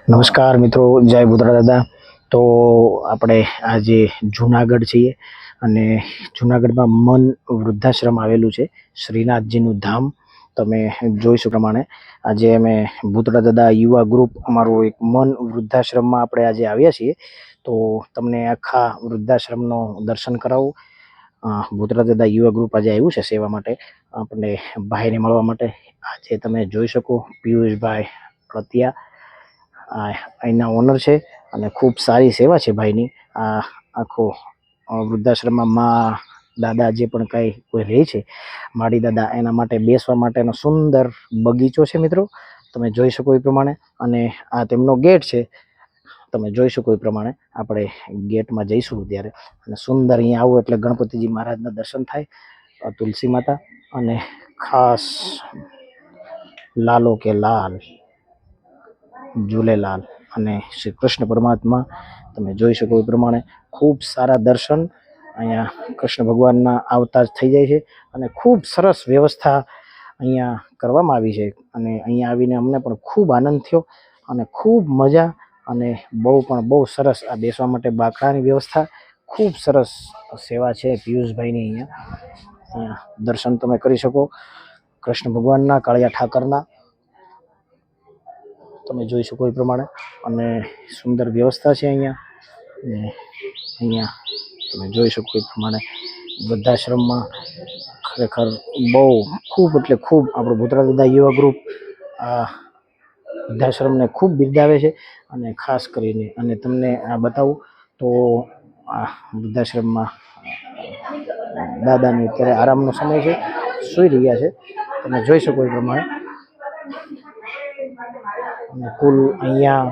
નમસ્કાર મિત્રો, જય બુદ્રા દાદા. તો આપણે આજે જુનાગઢ છીએ અને જુનાગઢમાં મન વૃદ્ધાશ્રમ આવેલું છે, શ્રીનાથજીનું ધામ. તમે જોઈશું પ્રમાણે આજે અમે ભૂતળા દાદા યુવા ગ્રુપ અમારું એક મન વૃદ્ધાશ્રમમાં આપણે આજે આવ્યા છીએ. તો તમને આખા વૃદ્ધાશ્રમનો દર્શન કરાવું. ભૂતળા દાદા યુવા ગ્રુપ આજે આવ્યું છે સેવા માટે, આપણે ભાઈને મળવા માટે. આજે તમે જોઈ શકો પિયુષભાઈ પ્રત્યા અહીંના ઓનર છે અને ખૂબ સારી સેવા છે ભાઈની. આ આખો વૃદ્ધાશ્રમમાં મા દાદા જે પણ કાંઈ કોઈ રહે છે, માડી દાદા, એના માટે બેસવા માટેનો સુંદર બગીચો છે મિત્રો, તમે જોઈ શકો એ પ્રમાણે. અને આ તેમનો ગેટ છે, તમે જોઈ શકો એ પ્રમાણે. આપણે ગેટમાં જઈશું ત્યારે અને સુંદર અહીંયા આવો એટલે ગણપતિજી મહારાજના દર્શન થાય, તુલસી માતા અને ખાસ લાલો કે લાલ ઝૂલેલાલ અને શ્રી કૃષ્ણ પરમાત્મા, તમે જોઈ શકો એ પ્રમાણે. ખૂબ સારા દર્શન અહીંયા કૃષ્ણ ભગવાનના આવતા જ થઈ જાય છે અને ખૂબ સરસ વ્યવસ્થા અહીંયા કરવામાં આવી છે. અને અહીંયા આવીને અમને પણ ખૂબ આનંદ થયો અને ખૂબ મજા. અને બહુ સરસ આ બેસવા માટે બાકડાની વ્યવસ્થા, ખૂબ સરસ સેવા છે પિયુષભાઈની. અહીંયા દર્શન તમે કરી શકો કૃષ્ણ ભગવાનના, કાળિયા ઠાકરના, તમે જોઈ શકો એ પ્રમાણે. અને સુંદર વ્યવસ્થા છે અહીંયા. અને અહીંયા તમે જોઈ શકો એ પ્રમાણે વૃદ્ધાશ્રમમાં ખરેખર ખૂબ એટલે ખૂબ આપણું ભૂતળા દાદા યુવા ગ્રુપ આ વૃદ્ધાશ્રમને ખૂબ બિરદાવે છે. અને ખાસ કરીને અને તમને આ બતાવું તો આ વૃદ્ધાશ્રમમાં દાદાની અત્યારે આરામનો સમય છે, સૂઈ રહ્યા છે, તમે જોઈ શકો એ પ્રમાણે. અને કુલ અહીંયા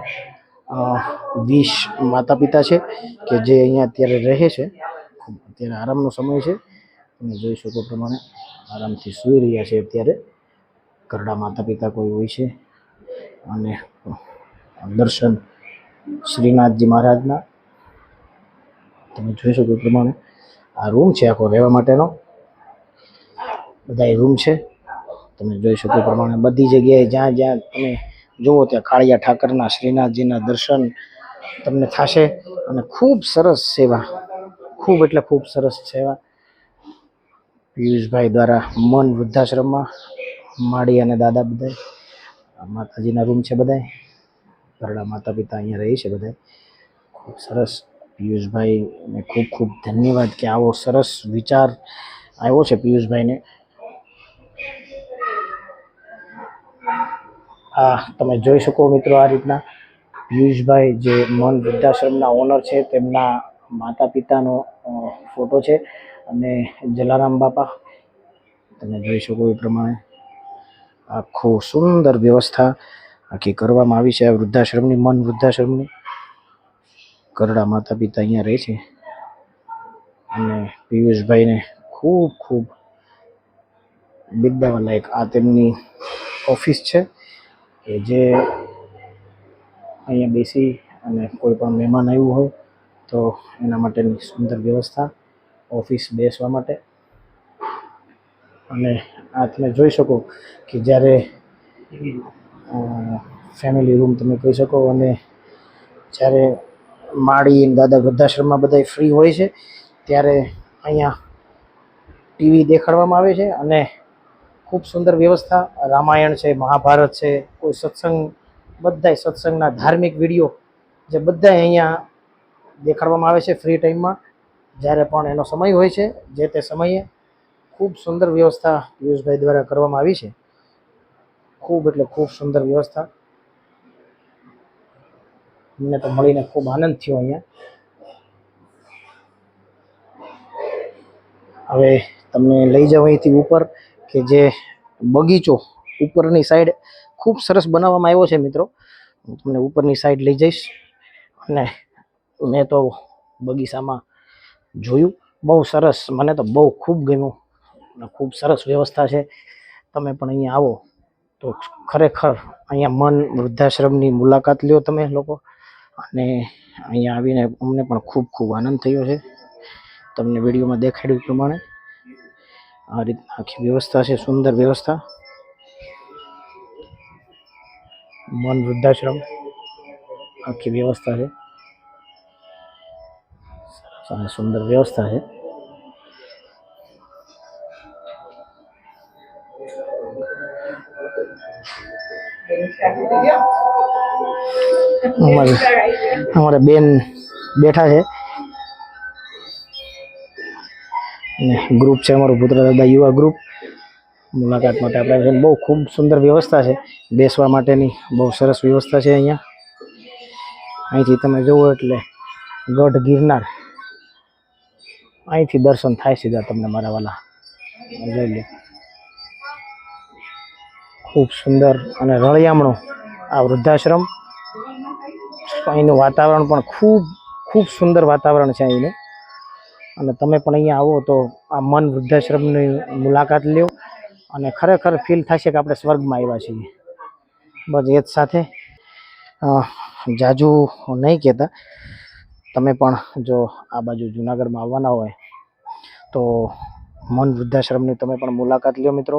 20 માતા પિતા છે કે જે અહીંયા અત્યારે રહે છે. અત્યારે આરામનો સમય છે, તમે જોઈ શકો પ્રમાણે આરામથી સૂઈ રહ્યા છે અત્યારે. ઘરડા માતા પિતા કોઈ હોય છે. અને દર્શન શ્રીનાથજી મહારાજના, તમે જોઈ શકો એ પ્રમાણે. આ રૂમ છે આખો રહેવા માટેનો, બધા રૂમ છે, તમે જોઈ શકો એ પ્રમાણે. બધી જગ્યાએ જ્યાં જ્યાં તમે જુઓ ત્યાં કાળિયા ઠાકરના, શ્રીનાથજીના દર્શન તમને થશે. અને ખૂબ સરસ સેવા, ખૂબ એટલે ખૂબ સરસ સેવા પિયુષભાઈ દ્વારા મન વૃદ્ધાશ્રમમાં. માડી અને દાદા બધાય માતાજીના રૂમ છે, બધાય ઘરડા માતા પિતા અહીંયા રહે છે બધાય. ખૂબ સરસ પિયુષભાઈને ખૂબ ખૂબ ધન્યવાદ કે આવો સરસ વિચાર આવ્યો છે પિયુષભાઈને. તમે જોઈ શકો મિત્રો આ રીતના પિયુષભાઈ જે મન વૃદ્ધાશ્રમના ઓનર છે તેમના માતા પિતાનો ફોટો છે. અને જલારામ બાપા, તમે જોઈ શકો એ પ્રમાણે આખું સુંદર વ્યવસ્થા આખી કરવામાં આવી છે આ વૃદ્ધાશ્રમની, મન વૃદ્ધાશ્રમની. ઘરડા માતા પિતા અહીંયા રહે છે. અને પિયુષભાઈને ખૂબ ખૂબ બિરદાવવા લાયક આ તેમની ઓફિસ છે કે જે અહીંયા બેસી અને કોઈ પણ મહેમાન આવ્યું હોય તો એના માટેની સુંદર વ્યવસ્થા, ઓફિસ બેસવા માટે. અને આ તમે જોઈ શકો કે જ્યારે ફેમિલી રૂમ તમે કહી શકો. અને જ્યારે માડી દાદા વૃદ્ધાશ્રમમાં બધા ફ્રી હોય છે ત્યારે અહીંયા ટીવી દેખાડવામાં આવે છે. અને ખૂબ સુંદર વ્યવસ્થા, રામાયણ છે, મહાભારત છે, કોઈ સત્સંગ, બધાય સત્સંગના ધાર્મિક વિડીયો જે બધાય અહીંયા દેખાડવામાં આવે છે ફ્રી ટાઈમમાં, જ્યારે પણ એનો સમય હોય છે જે તે સમયે. ખૂબ સુંદર વ્યવસ્થા પિયુષભાઈ દ્વારા કરવામાં આવી છે. ખૂબ એટલે ખૂબ સુંદર વ્યવસ્થા. અમને તો મળીને ખૂબ આનંદ થયો અહીંયા. હવે તમને લઈ જાવ અહીંથી ઉપર કે જે બગીચો ઉપરની સાઈડ ખૂબ સરસ બનાવવામાં આવ્યો છે મિત્રો. હું તમને ઉપરની સાઈડ લઈ જઈશ. અને મેં તો બગીચામાં જોયું, બહુ સરસ, મને તો બહુ ખૂબ ગમ્યું. ખૂબ સરસ વ્યવસ્થા છે. તમે પણ અહીંયા આવો તો ખરેખર અહીંયા મન વૃદ્ધાશ્રમની મુલાકાત લ્યો તમે લોકો. અને અહીંયા આવીને અમને પણ ખૂબ ખૂબ આનંદ થયો છે. તમને વિડીયોમાં દેખાડ્યું પ્રમાણે આ રીતના આખી વ્યવસ્થા છે, સુંદર વ્યવસ્થા મન વૃદ્ધાશ્રમ. આખી વ્યવસ્થા છે, અને સુંદર વ્યવસ્થા છે. અમારે બેન બેઠા છે અને ગ્રુપ છે અમારું ભૂતરા દાદા યુવા ગ્રુપ. મુલાકાત માટે આપણે બહુ ખૂબ સુંદર વ્યવસ્થા છે, બેસવા માટેની બહુ સરસ વ્યવસ્થા છે અહીંયા. અહીંથી તમે જુઓ એટલે ગઢ ગિરનાર અહીંથી દર્શન થાય સીધા તમને મારા વાલા. જોઈ લે ખૂબ સુંદર અને રળિયામણું આ વૃદ્ધાશ્રમ. અહીંનું વાતાવરણ પણ ખૂબ ખૂબ સુંદર વાતાવરણ છે અહીંનું. અને તમે પણ અહીંયા આવો તો આ મન વૃદ્ધાશ્રમની મુલાકાત લ્યો અને ખરેખર ફીલ થશે કે આપણે સ્વર્ગમાં આવ્યા છીએ. બસ એ જ સાથે જાજુ નહીં કહેતા, તમે પણ જો આ બાજુ જુનાગઢમાં આવવાના હોય તો મન વૃદ્ધાશ્રમની તમે પણ મુલાકાત લ્યો મિત્રો.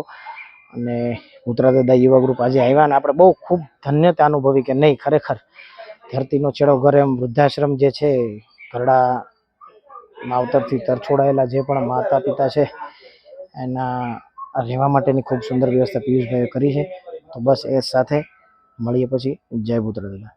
અને ભૂતરા દાદા યુવા ગ્રુપ આજે આવ્યા ને આપણે બહુ ખૂબ ધન્યતા અનુભવી કે નહીં, ખરેખર ધરતીનો છેડો ઘર એમ વૃદ્ધાશ્રમ જે છે, ઘરડા માવતરથી તરછોડાયેલા જે પણ માતા પિતા છે એના રહેવા માટેની ખૂબ સુંદર વ્યવસ્થા પિયુષભાઈએ કરી છે. તો બસ એ સાથે મળીએ પછી. જય ભૂતરા દાદા.